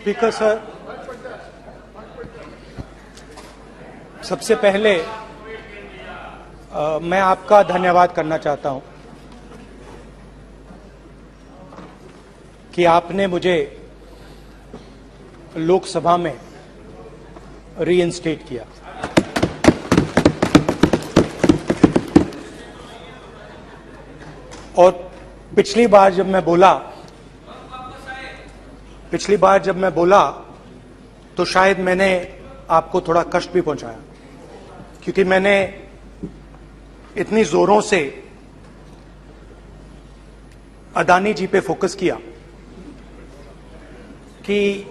Speaker sir, सबसे पहले मैं आपका धन्यवाद करना चाहता हूं कि आपने मुझे लोकसभा में रीइंस्टेट किया। और पिछली बार जब मैं बोला तो शायद मैंने आपको थोड़ा कष्ट भी पहुंचाया, क्योंकि मैंने इतनी जोरों से अदानी जी पे फोकस किया कि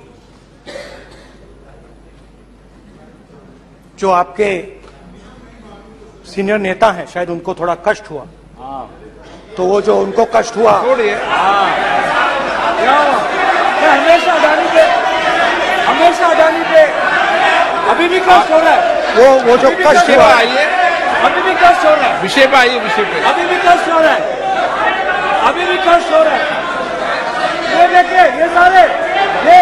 जो आपके सीनियर नेता हैं शायद उनको थोड़ा कष्ट हुआ। तो वो जो उनको कष्ट हुआ, हमेशा अडानी पे अभी भी कष्ट हो रहा है। वो जो कष्ट हुआ, अभी भी कष्ट हो रहा है। विषय पे आइए, विषय पे। अभी भी कष्ट हो रहा है, अभी भी कष्ट हो रहा है। ये देखिए, ये सारे ये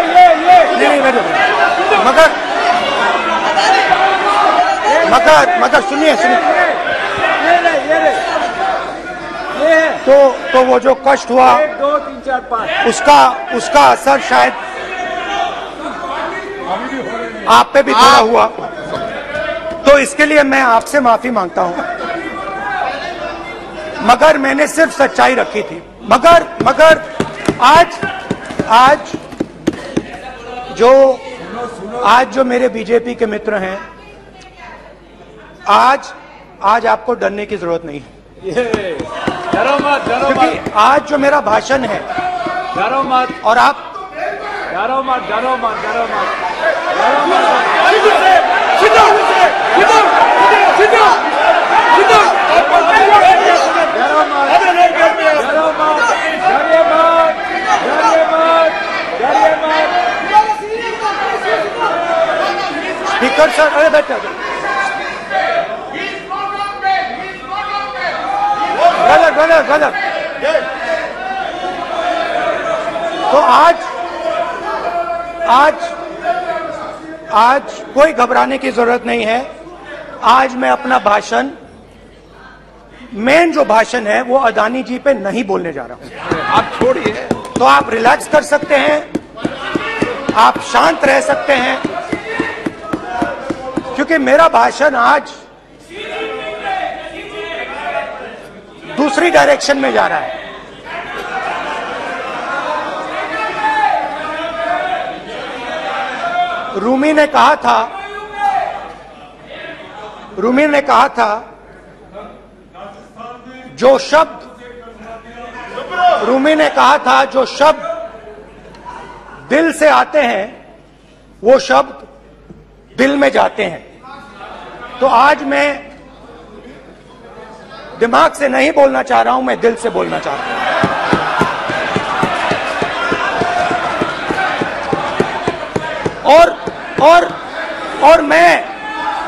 नहीं मगर सुनिए ये तो वो जो कष्ट हुआ 1 2 3 4 5 उसका असर शायद आप पे भी थोड़ा हुआ। तो इसके लिए मैं आपसे माफी मांगता हूं, मगर मैंने सिर्फ सच्चाई रखी थी। मगर आज जो मेरे बीजेपी के मित्र हैं, आज आपको डरने की जरूरत नहीं है। डरो मत, क्योंकि आज जो मेरा भाषण है, डरो मत, और आप डरो मत। स्पीकर सर, अरे बैठो, गलत। तो आज कोई घबराने की जरूरत नहीं है। आज मैं अपना भाषण, मेन जो भाषण है वो अदानी जी पे नहीं बोलने जा रहा हूं। आप छोड़िए, तो आप रिलैक्स कर सकते हैं, आप शांत रह सकते हैं, क्योंकि मेरा भाषण आज दूसरी डायरेक्शन में जा रहा है। रूमी ने कहा था जो शब्द दिल से आते हैं वो शब्द दिल में जाते हैं। तो आज मैं दिमाग से नहीं बोलना चाह रहा हूं, मैं दिल से बोलना चाह रहा हूं।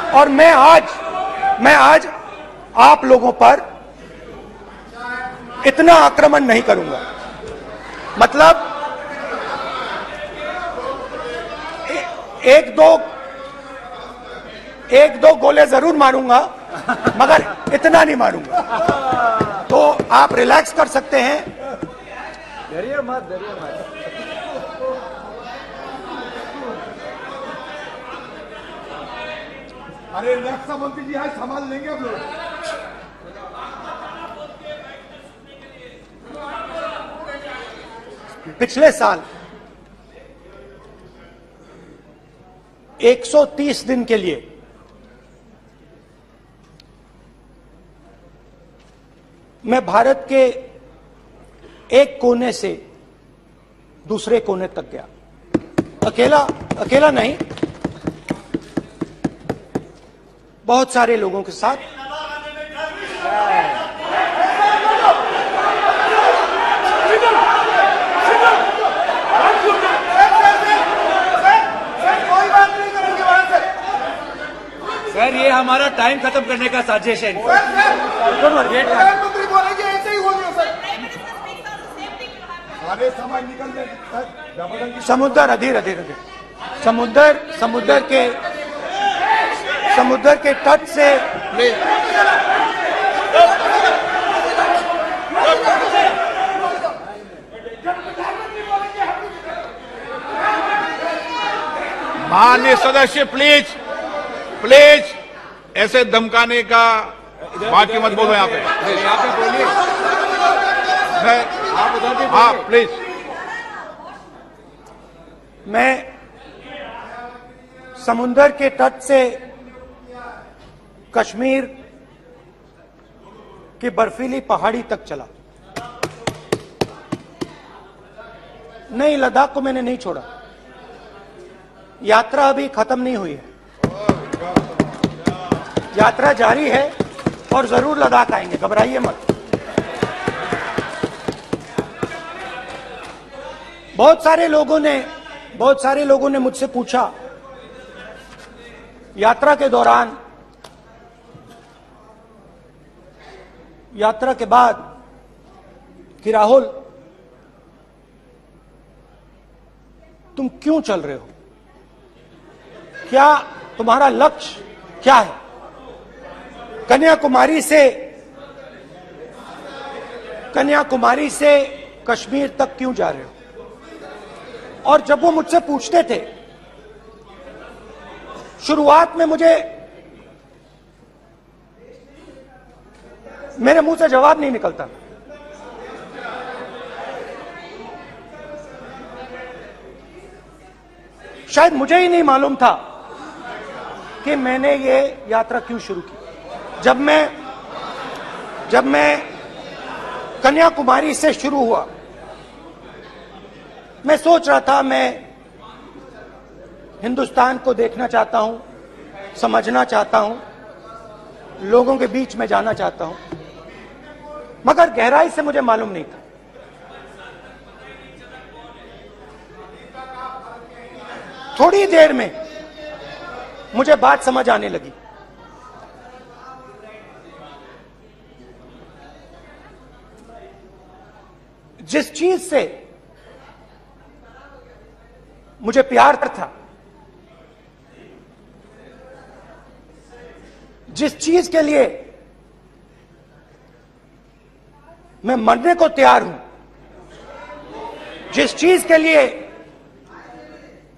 और मैं आज आप लोगों पर इतना आक्रमण नहीं करूंगा। मतलब एक दो गोले जरूर मारूंगा, मगर इतना नहीं मारूंगा। तो आप रिलैक्स कर सकते हैं। डरिए मत। अरे रक्षा मंत्री जी आज संभाल लेंगे आप लोग। पिछले साल 130 दिन के लिए मैं भारत के एक कोने से दूसरे कोने तक गया, अकेला नहीं, बहुत सारे लोगों के साथ। सर, ये हमारा टाइम खत्म करने का साजिश है। प्रधानमंत्री बोलेंगे ऐसे ही हो गया सर। सारे समाज निकल गए। समुद्र अधीर अधीर अधीर समुद्र के तट से माननीय सदस्य प्लीज प्लीज ऐसे धमकाने का बात की मत बोलो यहाँ पे बोलिए, आप उधर भी हाँ बोलिए। प्लीज। मैं समुद्र के तट से कश्मीर की बर्फीली पहाड़ी तक चला। नहीं, लद्दाख को मैंने नहीं छोड़ा। यात्रा अभी खत्म नहीं हुई है, यात्रा जारी है और जरूर लद्दाख आएंगे, घबराइए मत। बहुत सारे लोगों ने मुझसे पूछा यात्रा के दौरान, यात्रा के बाद कि राहुल तुम क्यों चल रहे हो, क्या तुम्हारा लक्ष्य क्या है, कन्याकुमारी से कश्मीर तक क्यों जा रहे हो। और जब वो मुझसे पूछते थे, शुरुआत में मेरे मुंह से जवाब नहीं निकलता। शायद मुझे ही नहीं मालूम था कि मैंने ये यात्रा क्यों शुरू की। जब मैं कन्याकुमारी से शुरू हुआ, मैं सोच रहा था मैं हिंदुस्तान को देखना चाहता हूं, समझना चाहता हूं, लोगों के बीच में जाना चाहता हूं, मगर गहराई से मुझे मालूम नहीं था। थोड़ी देर में मुझे बात समझ आने लगी। जिस चीज से मुझे प्यार था, जिस चीज के लिए मैं मरने को तैयार हूं, जिस चीज के लिए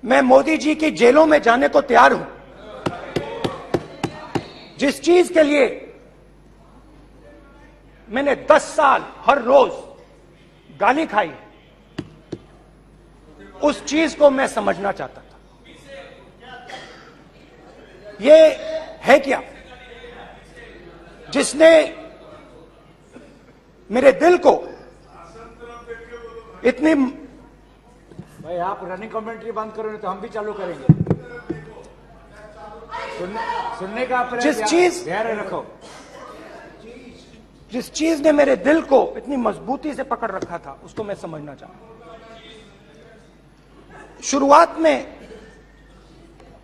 मैं मोदी जी की जेलों में जाने को तैयार हूं, जिस चीज के लिए मैंने 10 साल हर रोज गाली खाई, उस चीज को मैं समझना चाहता था। ये है क्या जिसने मेरे दिल को इतनी। भाई आप रनिंग कमेंट्री बंद करो, नहीं तो हम भी चालू करेंगे। सुनने का अपने धैर्य रखो। जिस चीज ने मेरे दिल को इतनी मजबूती से पकड़ रखा था, उसको मैं समझना चाहता। शुरुआत में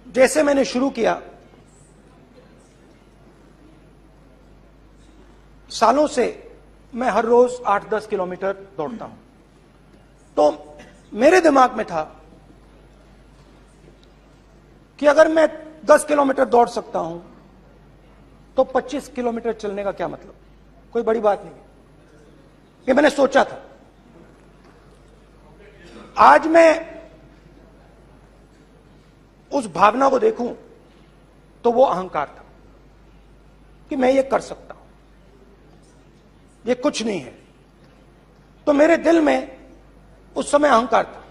जैसे मैंने शुरू किया, सालों से मैं हर रोज 8-10 किलोमीटर दौड़ता हूं, तो मेरे दिमाग में था कि अगर मैं 10 किलोमीटर दौड़ सकता हूं तो 25 किलोमीटर चलने का क्या मतलब, कोई बड़ी बात नहीं है। ये मैंने सोचा था। आज मैं उस भावना को देखूं तो वो अहंकार था कि मैं ये कर सकता हूं, ये कुछ नहीं है। तो मेरे दिल में उस समय अहंकार था।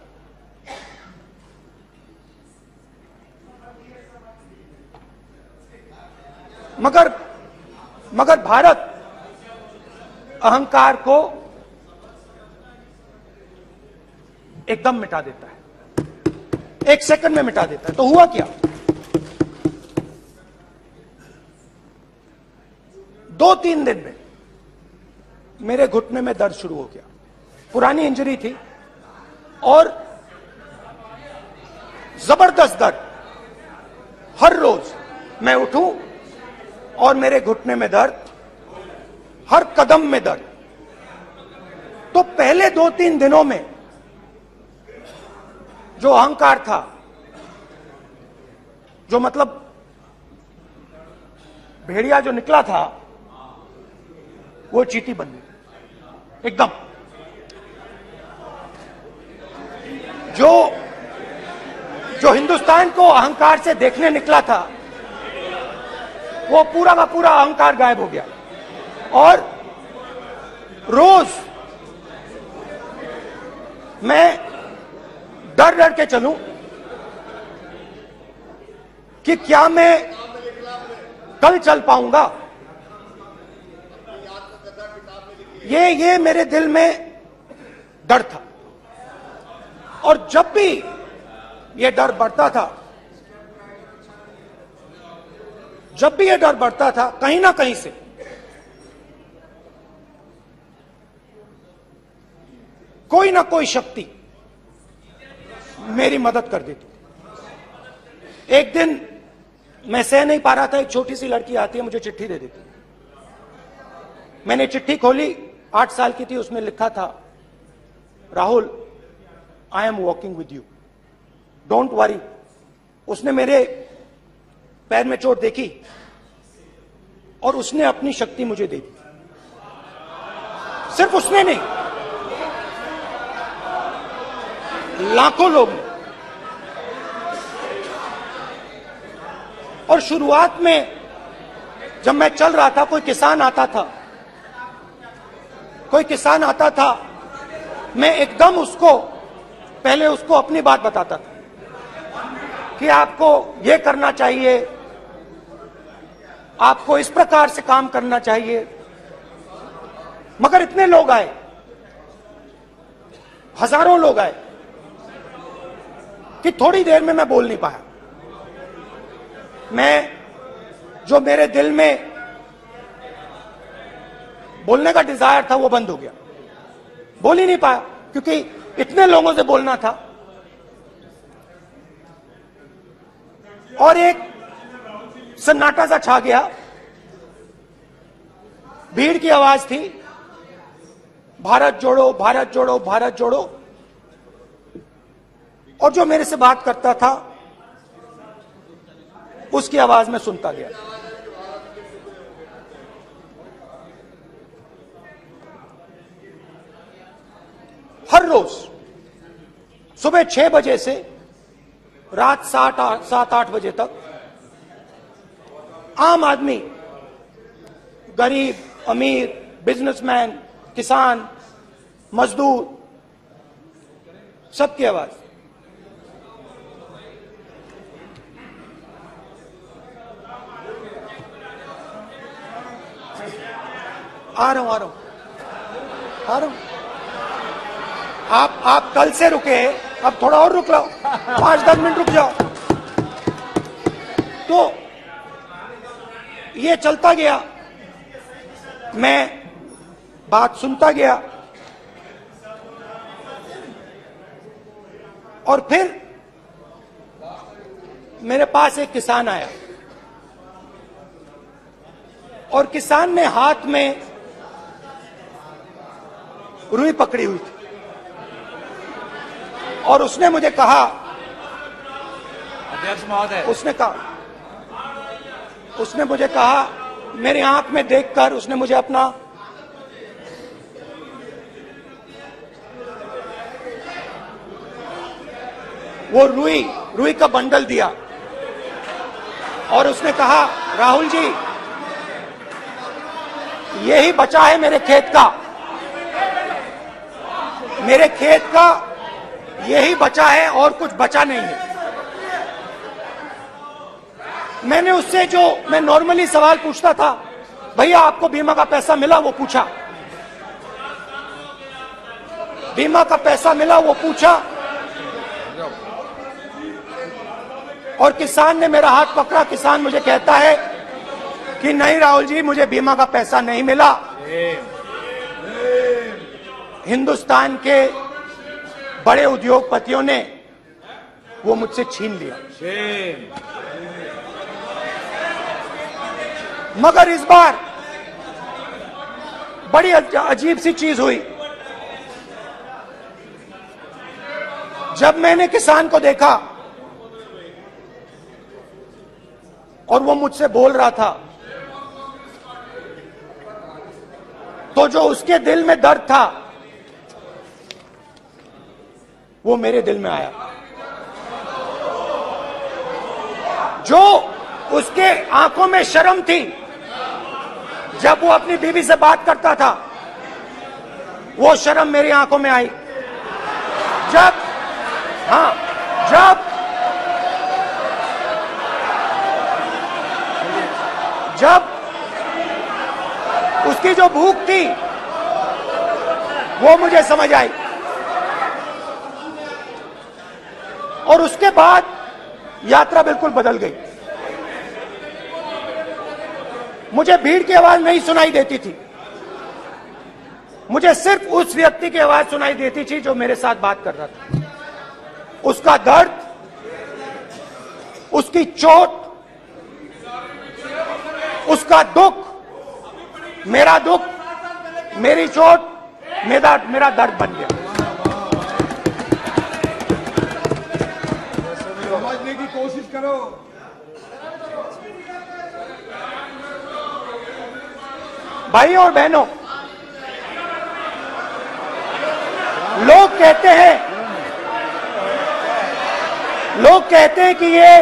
मगर भारत अहंकार को एकदम मिटा देता है, 1 सेकंड में मिटा देता है। तो हुआ क्या, 2-3 दिन में मेरे घुटने में दर्द शुरू हो गया। पुरानी इंजरी थी और जबरदस्त दर्द। हर रोज मैं उठूं और मेरे घुटने में दर्द, हर कदम में दर्द। तो पहले 2-3 दिनों में जो अहंकार था, जो मतलब भेड़िया जो निकला था, वो चींटी बन गई एकदम। जो हिंदुस्तान को अहंकार से देखने निकला था, वो पूरा का पूरा अहंकार गायब हो गया। और रोज मैं डर डर के चलूं कि क्या मैं कल चल पाऊंगा। ये मेरे दिल में डर था। और जब भी ये डर बढ़ता था, कहीं ना कहीं से कोई ना कोई शक्ति मेरी मदद कर देती। एक दिन मैं सह नहीं पा रहा था, एक छोटी सी लड़की आती है, मुझे चिट्ठी दे देती। मैंने चिट्ठी खोली, 8 साल की थी, उसमें लिखा था, Rahul, I am walking with you, don't worry. उसने मेरे पैर में चोट देखी और उसने अपनी शक्ति मुझे दे दी। सिर्फ उसने नहीं, लाखों लोग ने। और शुरुआत में जब मैं चल रहा था, कोई किसान आता था, मैं एकदम पहले उसको अपनी बात बताता था कि आपको ये करना चाहिए, आपको इस प्रकार से काम करना चाहिए। मगर इतने लोग आए, हजारों लोग आए, कि थोड़ी देर में मैं बोल नहीं पाया। जो मेरे दिल में बोलने का डिजायर था, वो बंद हो गया। बोल ही नहीं पाया, क्योंकि इतने लोगों से बोलना था। और एक सन्नाटा सा छा गया, भीड़ की आवाज थी, भारत जोड़ो, भारत जोड़ो, भारत जोड़ो। और जो मेरे से बात करता था, उसकी आवाज में सुनता गया। हर रोज सुबह 6 बजे से रात 7-8 बजे तक आम आदमी, गरीब, अमीर, बिजनेसमैन, किसान, मजदूर, सबकी आवाज। आ रहा हूं। आप कल से रुके, अब थोड़ा और रुक लो, 5-10 मिनट रुक जाओ। तो ये चलता गया, मैं बात सुनता गया। और फिर मेरे पास एक किसान आया, और किसान ने हाथ में रुई पकड़ी हुई थी, और उसने मुझे कहा, अध्यक्ष महोदय, उसने मुझे कहा, मेरे आंख में देखकर उसने मुझे अपना वो रुई का बंडल दिया, और उसने कहा, राहुल जी, यही बचा है मेरे खेत का यही बचा है, और कुछ बचा नहीं है। मैंने उससे, जो मैं नॉर्मली सवाल पूछता था, भैया आपको बीमा का पैसा मिला, वो पूछा। बीमा का पैसा मिला, वो पूछा। और किसान ने मेरा हाथ पकड़ा। किसान मुझे कहता है कि नहीं राहुल जी, मुझे बीमा का पैसा नहीं मिला, हिंदुस्तान के बड़े उद्योगपतियों ने वो मुझसे छीन लिया। मगर इस बार बड़ी अजीब सी चीज हुई। जब मैंने किसान को देखा और वो मुझसे बोल रहा था, तो जो उसके दिल में दर्द था वो मेरे दिल में आया। जो उसके आंखों में शर्म थी जब वो अपनी बीवी से बात करता था, वो शर्म मेरी आंखों में आई। जब उसकी जो भूख थी वो मुझे समझ आई। और उसके बाद यात्रा बिल्कुल बदल गई। मुझे भीड़ की आवाज नहीं सुनाई देती थी, मुझे सिर्फ उस व्यक्ति की आवाज सुनाई देती थी जो मेरे साथ बात कर रहा था। उसका दर्द, उसकी चोट, उसका दुख, मेरा दुख, मेरी चोट, मेरा दर्द बन गया। समझने की कोशिश करो। भाई और बहनों, लोग कहते हैं कि ये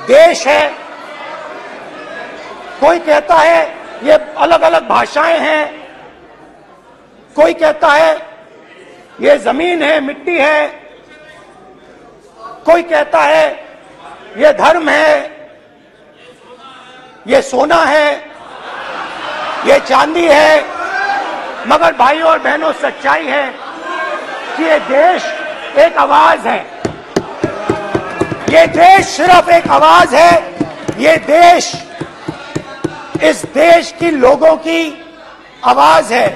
देश है, कोई कहता है ये अलग अलग भाषाएं हैं, कोई कहता है ये जमीन है, मिट्टी है, कोई कहता है ये धर्म है, ये सोना है, ये चांदी है। मगर भाई और बहनों, सच्चाई है कि ये देश एक आवाज है। ये देश सिर्फ एक आवाज है। ये देश, इस देश की लोगों की आवाज है।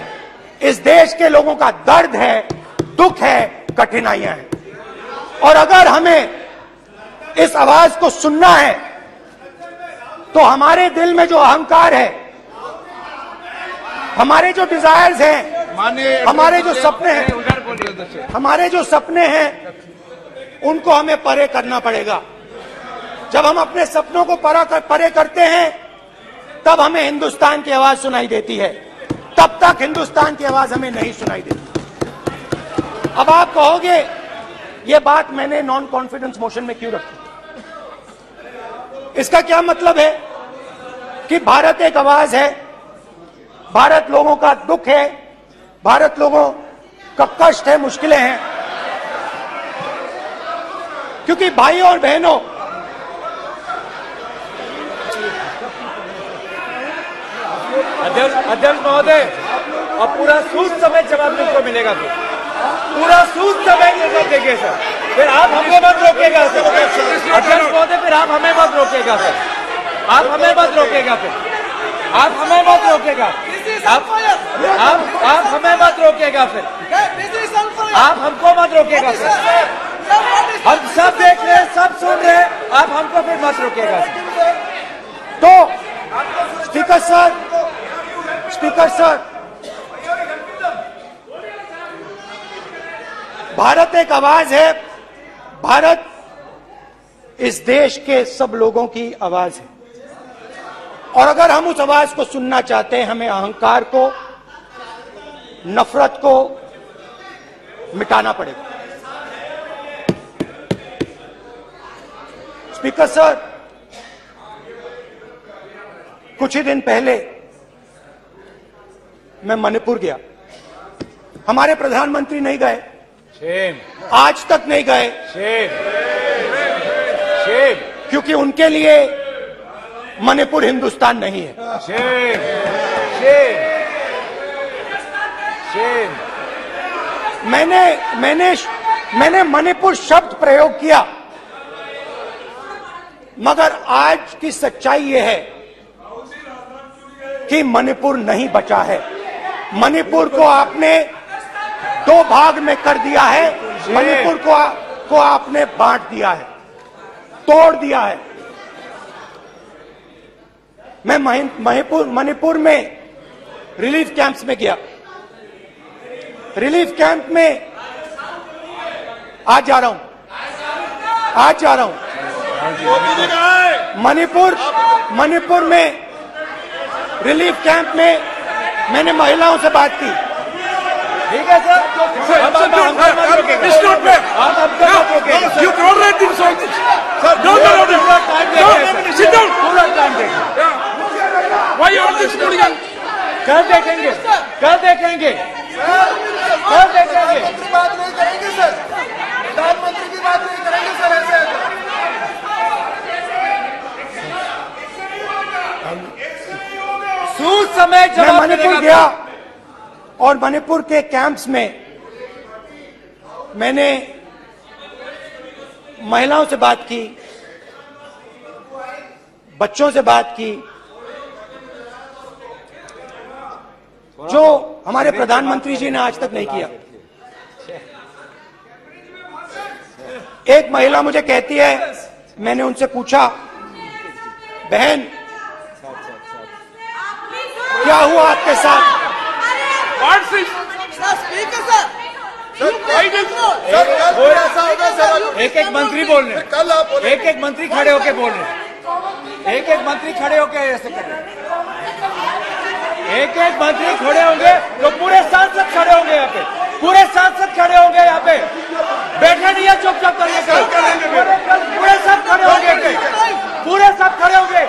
इस देश के लोगों का दर्द है, दुख है, कठिनाइयां हैं। और अगर हमें इस आवाज को सुनना है तो हमारे दिल में जो अहंकार है, हमारे जो डिजायर्स हैं, हमारे जो सपने हैं, उनको हमें परे करना पड़ेगा। जब हम अपने सपनों को परे करते हैं, तब हमें हिंदुस्तान की आवाज सुनाई देती है। तब तक हिंदुस्तान की आवाज हमें नहीं सुनाई देती। अब आप कहोगे ये बात मैंने नॉन कॉन्फिडेंस मोशन में क्यों रखी? इसका क्या मतलब है कि भारत एक आवाज है, भारत लोगों का दुख है, भारत लोगों का कष्ट है, मुश्किलें हैं। क्योंकि भाई और बहनों, अध्यक्ष महोदय, अब पूरा सूद समेत जवाब तुमको मिलेगा। तो पूरा सूद समेत जवाब देंगे सर। फिर आप हमें मत रोकेगा सर। अध्यक्ष महोदय, फिर आप हमें मत रोकेगा सर। आप हमें मत रोकेगा फिर। आप हमें मत रोकेगा। आप हमें मत रोकेगा फिर। आप हमको मत रोकेगा सर। हम सब देख रहे हैं, सब सुन रहे हैं, आप हमको फिर मत रोकेगा सर। तो स्पीकर सर, भारत एक आवाज है। भारत इस देश के सब लोगों की आवाज है। और अगर हम उस आवाज को सुनना चाहते हैं, हमें अहंकार को, नफरत को मिटाना पड़ेगा। स्पीकर सर, कुछ ही दिन पहले मैं मणिपुर गया। हमारे प्रधानमंत्री नहीं गए, आज तक नहीं गए, क्योंकि उनके लिए मणिपुर हिंदुस्तान नहीं है। मैंने मणिपुर शब्द प्रयोग किया, मगर आज की सच्चाई यह है कि मणिपुर नहीं बचा है। मणिपुर को आपने दो भाग में कर दिया है। मणिपुर को आपने बांट दिया है, तोड़ दिया है। मैं मणिपुर में रिलीफ कैंप्स में गया। रिलीफ कैंप में आज जा रहा हूं, आज जा रहा हूं मणिपुर में रिलीफ कैंप में मैंने महिलाओं से बात की। ठीक है सर, कल देखेंगे, कल देखेंगे, कल देखेंगे। बात नहीं करेंगे सर, प्रधानमंत्री की बात नहीं करेंगे सर ऐसे। सूद समय मैं मणिपुर गया और मणिपुर के कैंप्स में मैंने महिलाओं से बात की, बच्चों से बात की, जो हमारे प्रधानमंत्री जी ने आज तक नहीं किया। एक महिला मुझे कहती है, मैंने उनसे पूछा, बहन क्या हुआ आपके साथ? एक एक मंत्री बोल रहे हैं, एक एक मंत्री खड़े होके बोल रहे हैं, एक एक मंत्री खड़े होके ऐसे कर रहे हैं, एक एक मंत्री खड़े होंगे तो पूरे सांसद खड़े होंगे यहाँ पे, पूरे सांसद खड़े होंगे यहाँ पे, बैठे नहीं है चुपचाप करने का, पूरे सब खड़े होंगे, पूरे सब खड़े होंगे।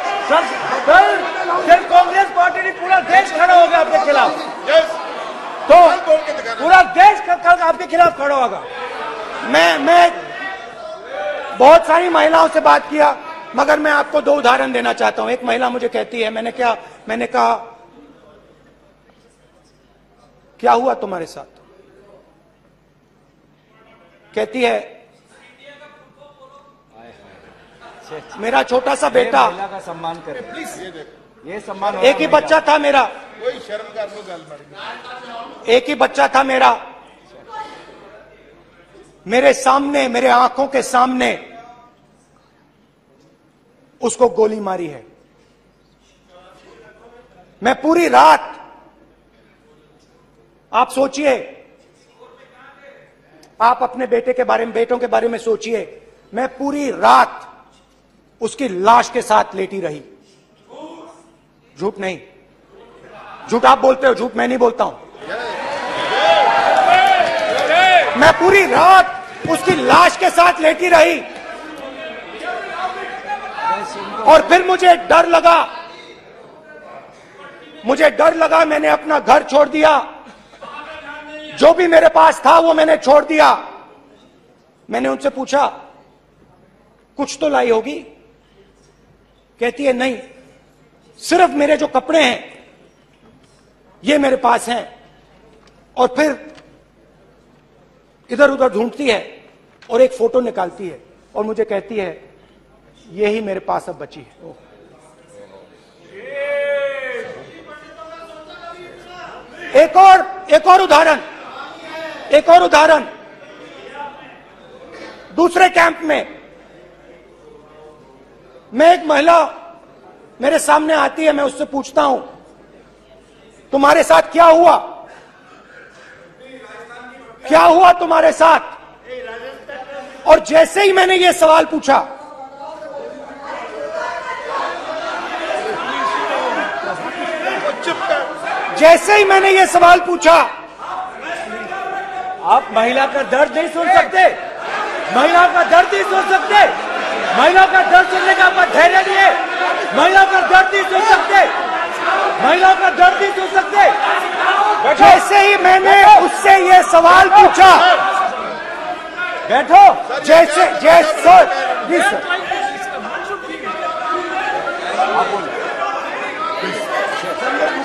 कल कांग्रेस पार्टी ने पूरा देश खड़ा होगा आपके खिलाफ, तो पूरा देश कल आपके खिलाफ खड़ा होगा। मैं बहुत सारी महिलाओं से बात किया, मगर मैं आपको दो उदाहरण देना चाहता हूं। एक महिला मुझे कहती है, मैंने कहा क्या हुआ तुम्हारे साथ? कहती है, मेरा छोटा सा बेटा, महिला का सम्मान करें प्लीज, ये सम्मान, एक ही बच्चा था मेरा, कोई शर्म कर लो गल मारी, एक ही बच्चा था मेरा, मेरे सामने, मेरे आंखों के सामने उसको गोली मारी है। मैं पूरी रात, आप सोचिए, आप अपने बेटे के बारे में, बेटों के बारे में सोचिए, मैं पूरी रात उसकी लाश के साथ लेटी रही। झूठ नहीं, झूठ आप बोलते हो, झूठ मैं नहीं बोलता हूं। मैं पूरी रात उसकी लाश के साथ लेटी रही और फिर मुझे डर लगा, मैंने अपना घर छोड़ दिया, जो भी मेरे पास था वो मैंने छोड़ दिया। मैंने उनसे पूछा, कुछ तो लाई होगी? कहती है, नहीं, सिर्फ मेरे जो कपड़े हैं ये मेरे पास हैं। और फिर इधर उधर ढूंढती है और एक फोटो निकालती है और मुझे कहती है, यही मेरे पास अब बची है। एक और उदाहरण, दूसरे कैंप में मैं, एक महिला मेरे सामने आती है, मैं उससे पूछता हूं, तुम्हारे साथ क्या हुआ? क्या हुआ तुम्हारे साथ? और जैसे ही मैंने ये सवाल पूछा, आप महिला का दर्द नहीं सुन सकते, महिला का दर्द नहीं सुन सकते, महिला का दर्द सुनने का आपका धैर्य नहीं है, महिला का दर्द नहीं सुन सकते, महिला का दर्द नहीं सुन सकते। जैसे ही मैंने उससे ये सवाल पूछा, बैठो, जैसे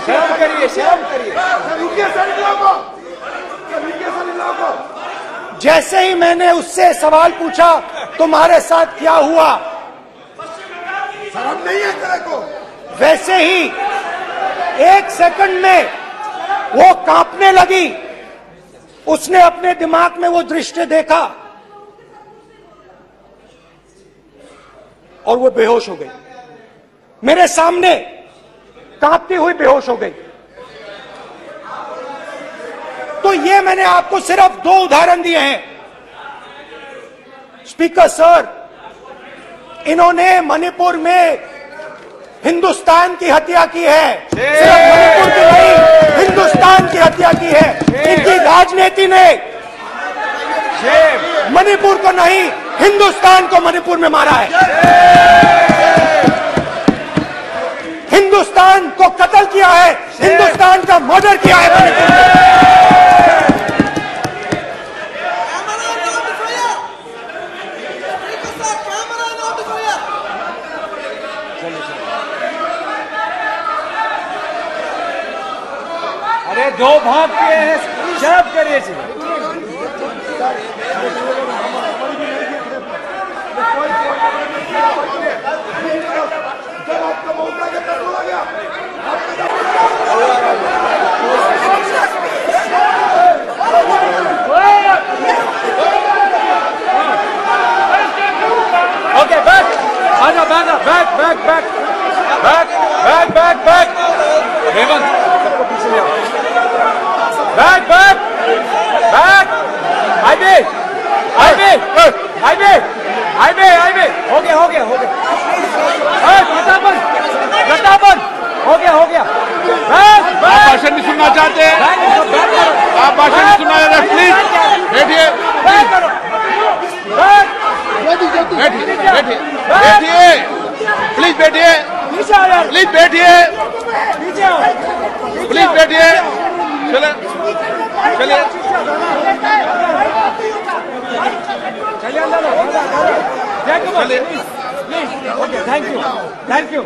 शर्म करिए, शर्म करिए। जैसे ही मैंने उससे सवाल पूछा, तुम्हारे साथ क्या हुआ? शर्म नहीं है तेरे को? वैसे ही 1 सेकंड में वो कांपने लगी। उसने अपने दिमाग में वो दृश्य देखा और वो बेहोश हो गई। मेरे सामने कांपती हुई बेहोश हो गई। तो तो ये मैंने आपको सिर्फ 2 उदाहरण दिए हैं। स्पीकर सर, इन्होंने मणिपुर में हिंदुस्तान की हत्या की है, सिर्फ मणिपुर की नहीं, हिंदुस्तान की हत्या की है। इनकी राजनीति ने मणिपुर को नहीं, हिंदुस्तान को मणिपुर में मारा है। हिंदुस्तान को कत्ल किया है, हिंदुस्तान का मर्डर किया है मणिपुर में। अरे 2 भाग के हैं, शर्त करिए जी। ओके, बैक आ जाओ, बैक हेमंत सबको पीछे ले आओ। बैक हाईवे हो गया प्रतापन हो गया। आप भाषण नहीं सुनना चाहते हैं? आप भाषण नहीं सुनना चाहते? प्लीज बैठिए, प्लीज बैठिए, चलिए। Thank you.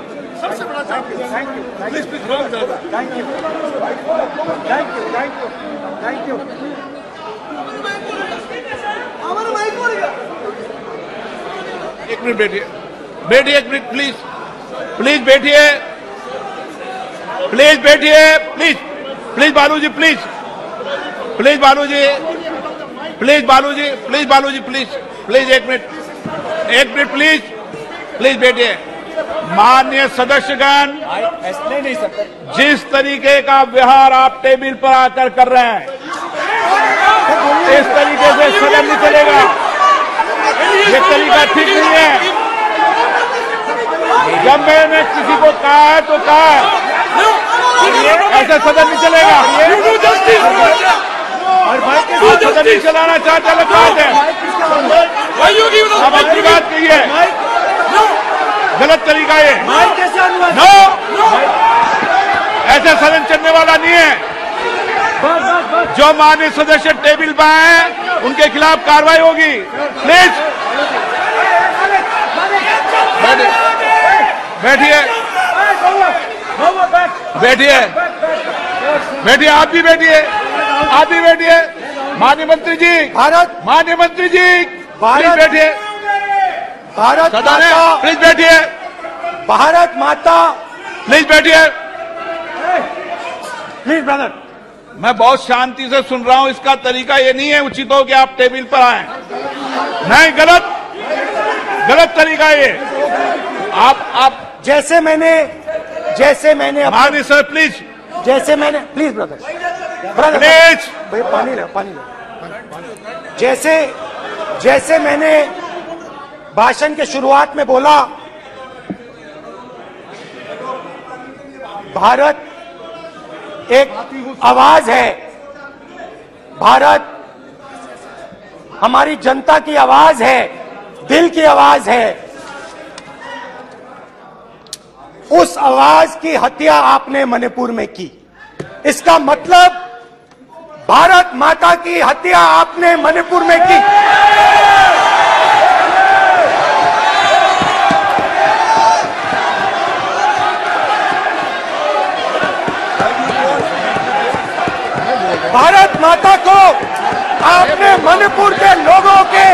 एक मिनट बैठिए, एक मिनट प्लीज बैठिए, बालूजी एक मिनट प्लीज बैठिए। माननीय सदस्यगण, ऐसे नहीं सकते। जिस तरीके का व्यवहार आप टेबल पर आकर कर रहे हैं, इस तरीके से सदन नहीं चलेगा। ये तरीका ठीक नहीं है। जब मैंने किसी को कहा है तो कहा है, ऐसे सदन नहीं चलेगा। आप सदन नहीं चलाना चाहते, अलग बात है। अब अपनी बात कहिए, गलत तरीका है। नो, ऐसे सदन चलने वाला नहीं है। जो माननीय सदस्य टेबल पर हैं, उनके खिलाफ कार्रवाई होगी। प्लीज बैठिए, आप भी बैठिए। माननीय मंत्री जी, प्लीज बैठिए। भारत माता, प्लीज बैठिए। भारत माता, प्लीज बैठिए। Please brother. मैं बहुत शांति से सुन रहा हूं। इसका तरीका ये नहीं है उचित हो कि आप टेबल पर आए। नहीं, गलत तरीका ये। आप जैसे मैंने माननीय sir please, please brother please भैया पानी लो। जैसे मैंने भाषण के शुरुआत में बोला, भारत एक आवाज है। भारत हमारी जनता की आवाज है, दिल की आवाज है। उस आवाज की हत्या आपने मणिपुर में की। इसका मतलब भारत माता की हत्या आपने मणिपुर में की। भारत माता को आपने मणिपुर के लोगों के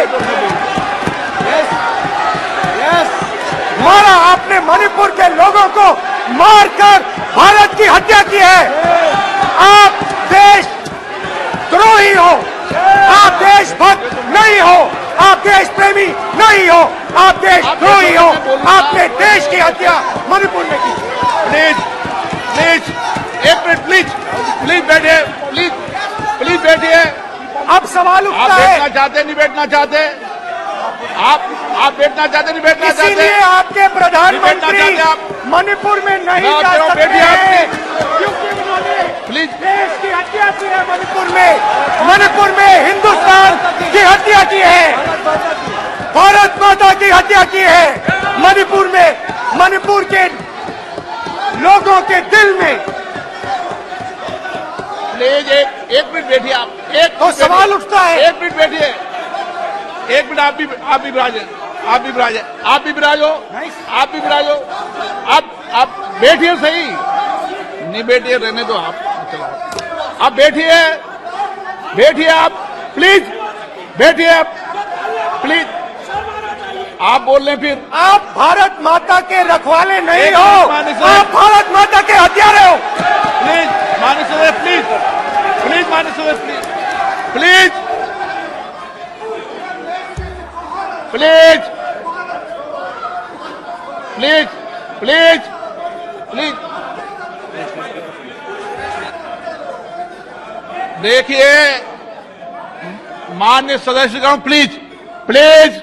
मारा। आपने मणिपुर के लोगों को मारकर भारत की हत्या की है। आप देशद्रोही हो, आप देशभक्त नहीं हो, आप देश प्रेमी नहीं हो, आप देशद्रोही हो। आपने देश की हत्या मणिपुर में की। प्लीज एक मिनट, प्लीज बैठिए, प्लीज बैठिए। अब सवाल आप उठता है, बैठना चाहते नहीं बैठना चाहते, आप बैठना चाहते नहीं बैठना चाहते, इसीलिए आपके बैठना प्रधानमंत्री चाहते आप। मणिपुर में नहीं मैं जा कह रहा हूं, सकते बैठिए आप हैं क्योंकि उन्होंने प्लीज। देश की हत्या की है। मणिपुर में हिंदुस्तान की हत्या की है, भारत माता की हत्या की है। मणिपुर में, मणिपुर के लोगों के दिल में। प्लीज एक मिनट बैठिए आप, एक तो मिनट सवाल बैठिए। उठता है, एक मिनट बैठिए, एक मिनट। आप भी विराजे, आप भी विराजे, आप भी विराजो, आप भी विराजो। आप बैठिए सही, नहीं बैठिए रहने दो आप, चलो आप बैठिए, बैठिए आप प्लीज, बैठिए आप प्लीज। आप बोल रहे फिर आप भारत माता के रखवाले नहीं एक हो, मिनट माननीय सदस्य। आप भारत माता के हत्यारे हो। प्लीज माननीय सदस्य, प्लीज प्लीज माननीय सदस्य, please please please please please. देखिए माननीय सदस्यगण, प्लीज प्लीज।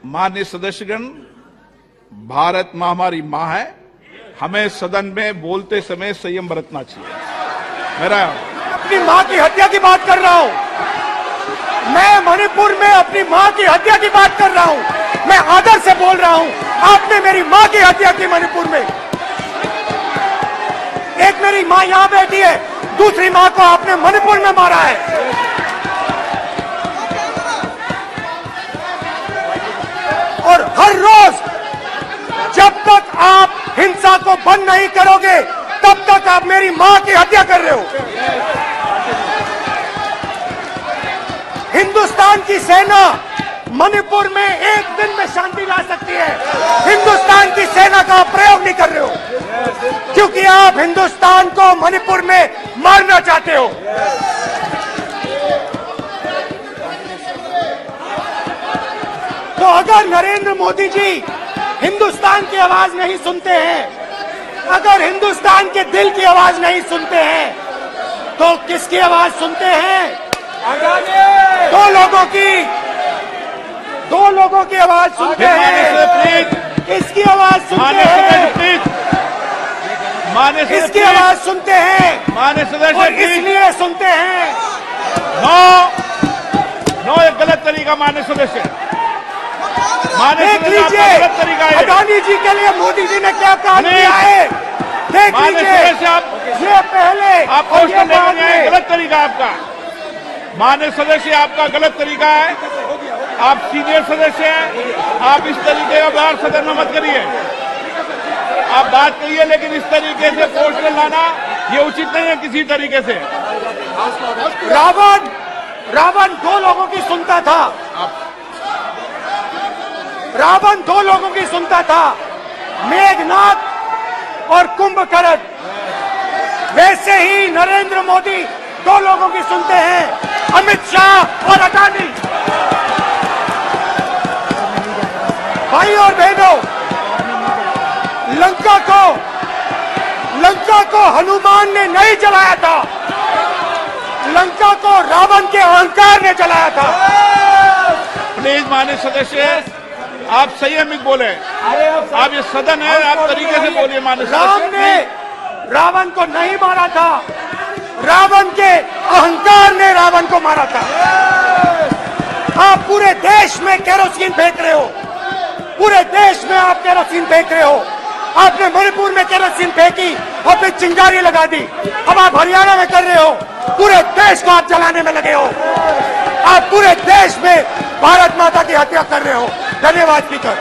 माननीय सदस्यगण, भारत मां हमारी मां है, हमें सदन में बोलते समय संयम बरतना चाहिए। मेरा अपनी मां की हत्या की बात कर रहा हूं मैं, मणिपुर में अपनी मां की हत्या की बात कर रहा हूं मैं, आदर से बोल रहा हूं। आपने मेरी मां की हत्या की मणिपुर में। एक मेरी मां यहां बैठी है, दूसरी मां को आपने मणिपुर में मारा है। और हर रोज जब तक आप हिंसा को बंद नहीं करोगे, तब तक आप मेरी मां की हत्या कर रहे हो। हिंदुस्तान की सेना मणिपुर में एक दिन में शांति ला सकती है। हिंदुस्तान की सेना का प्रयोग नहीं कर रहे हो, क्योंकि आप हिंदुस्तान को मणिपुर में मारना चाहते हो। तो अगर नरेंद्र मोदी जी हिंदुस्तान की आवाज नहीं सुनते हैं, अगर हिंदुस्तान के दिल की आवाज नहीं सुनते हैं, तो किसकी आवाज सुनते हैं? दो लोगों की आवाज सुनते हैं। किसकी आवाज सुनते हैं? प्लीज माननीय सदस्य, किसकी आवाज सुनते हैं? माननीय सदस्य, और इसलिए सुनते हैं। नो ये गलत तरीका माननीय सदस्य, देख लीजिए गलत तरीका है। अडानी जी के लिए मोदी जी ने क्या काम किया है, देख लीजिए। ये पहले आप और ये बाद में। गलत तरीका आपका माननीय सदस्य, आपका गलत तरीका है। आप सीनियर सदस्य हैं, आप इस तरीके का बाहर सदन में मत करिए। आप बात करिए, लेकिन इस तरीके से पोस्टर लाना ये उचित नहीं है किसी तरीके से। रावण दो लोगों की सुनता था, रावण दो लोगों की सुनता था, मेघनाथ और कुंभकर्ण। वैसे ही नरेंद्र मोदी दो लोगों की सुनते हैं, अमित शाह और अडानी। भाई और बहनों, लंका को हनुमान ने नहीं जलाया था, लंका को रावण के अहंकार ने जलाया था। प्लीज माननीय सदस्य, आप संयमित बोले। आप ये सदन है, आप तरीके से बोलिए माननीय राम सदस्य। ने रावण को नहीं मारा था, रावण के अहंकार ने रावण को मारा था। आप पूरे देश में केरोसिन फेंक रहे हो, पूरे देश में आप केरोसिन फेंक रहे हो। आपने मणिपुर में केरोसिन फेंकी और फिर चिंगारी लगा दी। अब आप हरियाणा में कर रहे हो, पूरे देश को आप जलाने में लगे हो। आप पूरे देश में भारत माता की हत्या कर रहे हो। धन्यवाद स्पीकर।